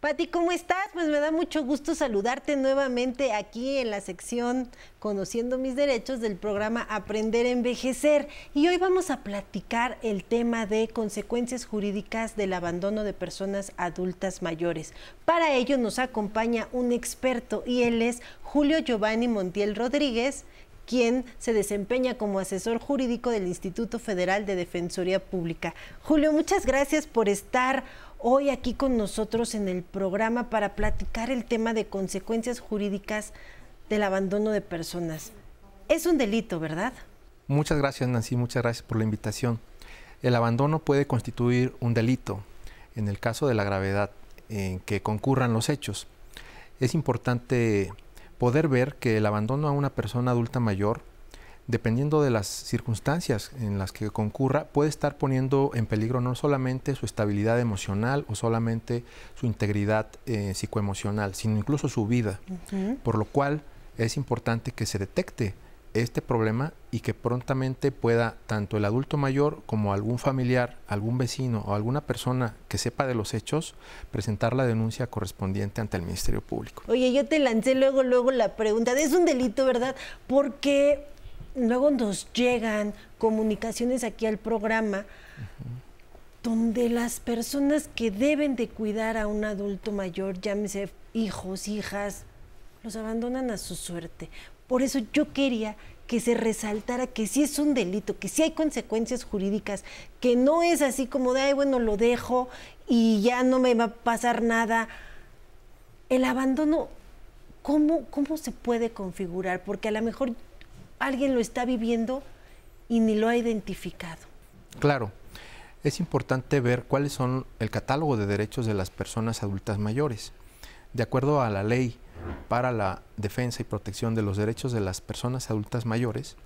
Pati, ¿cómo estás? Pues me da mucho gusto saludarte nuevamente aquí en la sección Conociendo mis derechos del programa Aprender a Envejecer. Y hoy vamos a platicar el tema de consecuencias jurídicas del abandono de personas adultas mayores. Para ello nos acompaña un experto y él es Julio Giovanni Montiel Rodríguez, quien se desempeña como asesor jurídico del Instituto Federal de Defensoría Pública. Julio, muchas gracias por estar hoy aquí con nosotros en el programa para platicar el tema de consecuencias jurídicas del abandono de personas. Es un delito, ¿verdad? Muchas gracias, Nancy, muchas gracias por la invitación. El abandono puede constituir un delito en el caso de la gravedad en que concurran los hechos. Es importante poder ver que el abandono a una persona adulta mayor, dependiendo de las circunstancias en las que concurra, puede estar poniendo en peligro no solamente su estabilidad emocional o solamente su integridad psicoemocional, sino incluso su vida. Por lo cual es importante que se detecte este problema y que prontamente pueda tanto el adulto mayor como algún familiar, algún vecino o alguna persona que sepa de los hechos presentar la denuncia correspondiente ante el Ministerio Público. Oye, yo te lancé luego la pregunta, es un delito, ¿verdad? Porque luego nos llegan comunicaciones aquí al programa donde las personas que deben de cuidar a un adulto mayor, llámese hijos, hijas, los abandonan a su suerte. Por eso yo quería que se resaltara que sí es un delito, que sí hay consecuencias jurídicas, que no es así como de, ay, bueno, lo dejo y ya no me va a pasar nada. El abandono, ¿cómo se puede configurar? Porque a lo mejor alguien lo está viviendo y ni lo ha identificado. Claro, es importante ver cuáles son el catálogo de derechos de las personas adultas mayores. De acuerdo a la Ley para la Defensa y Protección de los Derechos de las Personas Adultas Mayores,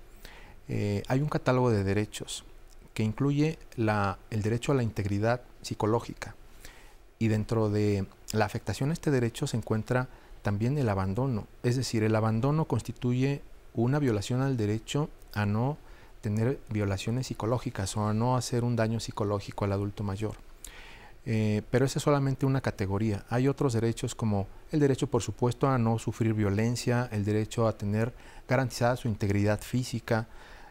hay un catálogo de derechos que incluye el derecho a la integridad psicológica, y dentro de la afectación a este derecho se encuentra también el abandono. Es decir, el abandono constituye una violación al derecho a no tener violaciones psicológicas o a no hacer un daño psicológico al adulto mayor. Pero esa es solamente una categoría. Hay otros derechos como el derecho, por supuesto, a no sufrir violencia, el derecho a tener garantizada su integridad física,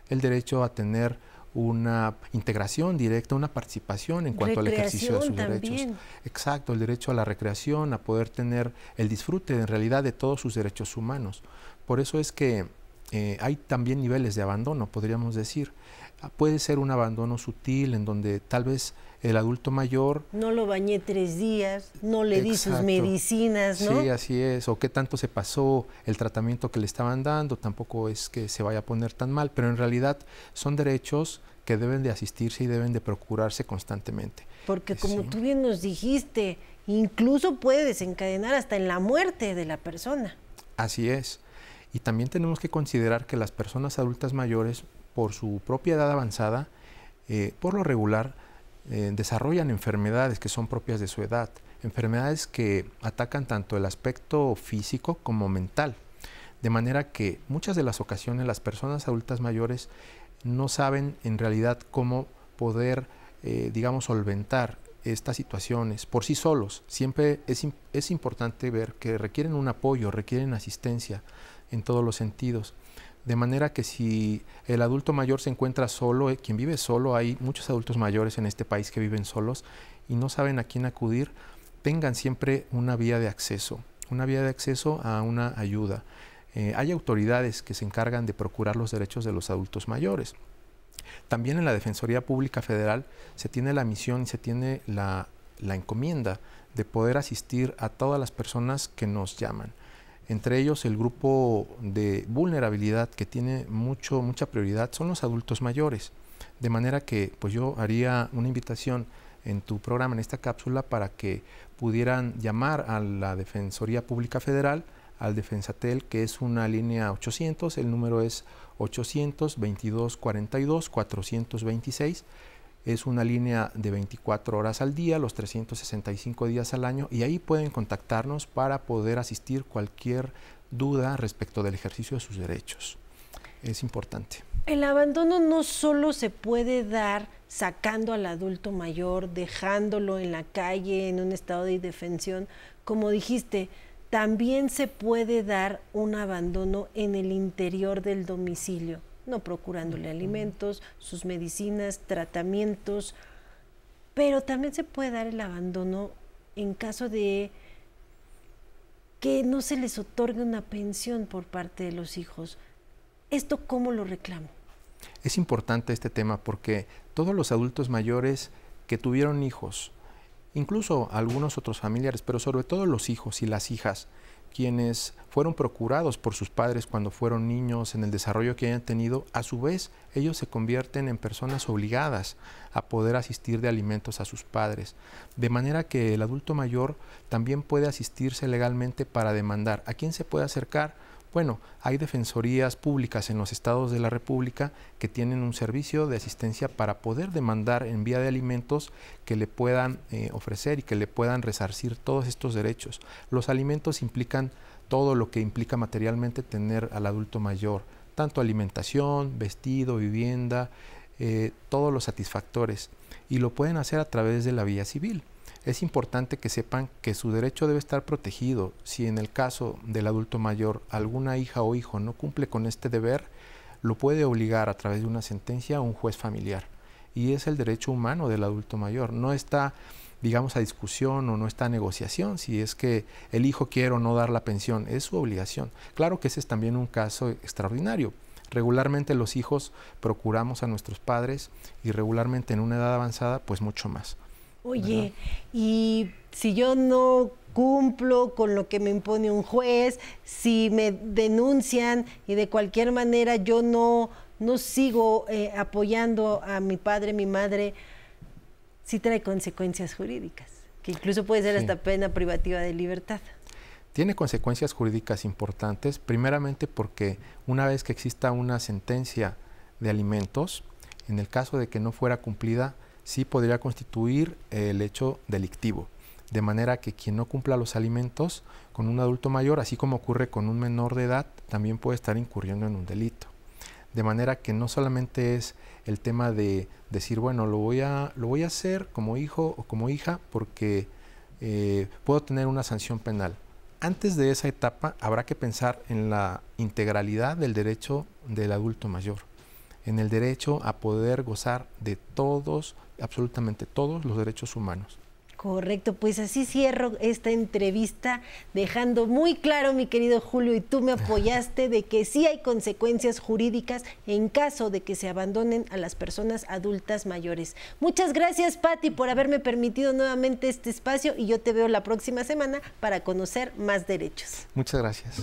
el derecho a tener una integración directa, una participación en cuanto al ejercicio de sus derechos. Exacto, el derecho a la recreación, a poder tener el disfrute en realidad de todos sus derechos humanos. Por eso es que hay también niveles de abandono, podríamos decir. Puede ser un abandono sutil en donde tal vez el adulto mayor... No lo bañé 3 días, no le di sus medicinas, ¿no? Sí, así es. O qué tanto se pasó el tratamiento que le estaban dando, tampoco es que se vaya a poner tan mal, pero en realidad son derechos que deben de asistirse y deben de procurarse constantemente. Porque como tú bien nos dijiste, incluso puede desencadenar hasta en la muerte de la persona. Así es. Y también tenemos que considerar que las personas adultas mayores, por su propia edad avanzada, por lo regular, desarrollan enfermedades que son propias de su edad, enfermedades que atacan tanto el aspecto físico como mental, de manera que muchas de las ocasiones las personas adultas mayores no saben en realidad cómo poder, digamos, solventar estas situaciones por sí solos. Siempre es importante ver que requieren un apoyo, requieren asistencia en todos los sentidos. De manera que si el adulto mayor se encuentra solo, quien vive solo, hay muchos adultos mayores en este país que viven solos y no saben a quién acudir, tengan siempre una vía de acceso a una ayuda. Hay autoridades que se encargan de procurar los derechos de los adultos mayores. También en la Defensoría Pública Federal se tiene la misión y se tiene la encomienda de poder asistir a todas las personas que nos llaman. Entre ellos, el grupo de vulnerabilidad que tiene mucha prioridad son los adultos mayores. De manera que pues yo haría una invitación en tu programa, en esta cápsula, para que pudieran llamar a la Defensoría Pública Federal, al Defensatel, que es una línea 800, el número es 800-2242-426. Es una línea de 24 horas al día, los 365 días al año, y ahí pueden contactarnos para poder asistir cualquier duda respecto del ejercicio de sus derechos. es importante. El abandono no solo se puede dar sacando al adulto mayor, dejándolo en la calle, en un estado de indefensión. Como dijiste, también se puede dar un abandono en el interior del domicilio, no procurándole alimentos, sus medicinas, tratamientos, pero también se puede dar el abandono en caso de que no se les otorgue una pensión por parte de los hijos. ¿Esto cómo lo reclamo? Es importante este tema porque todos los adultos mayores que tuvieron hijos, incluso algunos otros familiares, pero sobre todo los hijos y las hijas, quienes fueron procurados por sus padres cuando fueron niños en el desarrollo que hayan tenido, a su vez ellos se convierten en personas obligadas a poder asistir de alimentos a sus padres, de manera que el adulto mayor también puede asistirse legalmente para demandar. ¿A quién se puede acercar? Bueno, hay defensorías públicas en los estados de la República que tienen un servicio de asistencia para poder demandar en vía de alimentos que le puedan ofrecer y que le puedan resarcir todos estos derechos. Los alimentos implican todo lo que implica materialmente tener al adulto mayor, tanto alimentación, vestido, vivienda, todos los satisfactores, y lo pueden hacer a través de la vía civil. Es importante que sepan que su derecho debe estar protegido. Si en el caso del adulto mayor alguna hija o hijo no cumple con este deber, lo puede obligar a través de una sentencia a un juez familiar. Y es el derecho humano del adulto mayor. No está, digamos, a discusión o no está a negociación si es que el hijo quiere o no dar la pensión. Es su obligación. Claro que ese es también un caso extraordinario. Regularmente los hijos procuramos a nuestros padres y regularmente en una edad avanzada, pues mucho más. Oye, y si yo no cumplo con lo que me impone un juez, si me denuncian y de cualquier manera yo no sigo apoyando a mi padre, mi madre, sí trae consecuencias jurídicas, que incluso puede ser hasta pena privativa de libertad. Tiene consecuencias jurídicas importantes, primeramente porque una vez que exista una sentencia de alimentos, en el caso de que no fuera cumplida, sí podría constituir el hecho delictivo, de manera que quien no cumpla los alimentos con un adulto mayor, así como ocurre con un menor de edad, también puede estar incurriendo en un delito. De manera que no solamente es el tema de decir, bueno, lo voy a hacer como hijo o como hija porque puedo tener una sanción penal. Antes de esa etapa habrá que pensar en la integralidad del derecho del adulto mayor, en el derecho a poder gozar de todos, absolutamente todos los derechos humanos. Correcto, pues así cierro esta entrevista dejando muy claro, mi querido Julio, y tú me apoyaste, de que sí hay consecuencias jurídicas en caso de que se abandonen a las personas adultas mayores. Muchas gracias, Pati, por haberme permitido nuevamente este espacio, y yo te veo la próxima semana para conocer más derechos. Muchas gracias.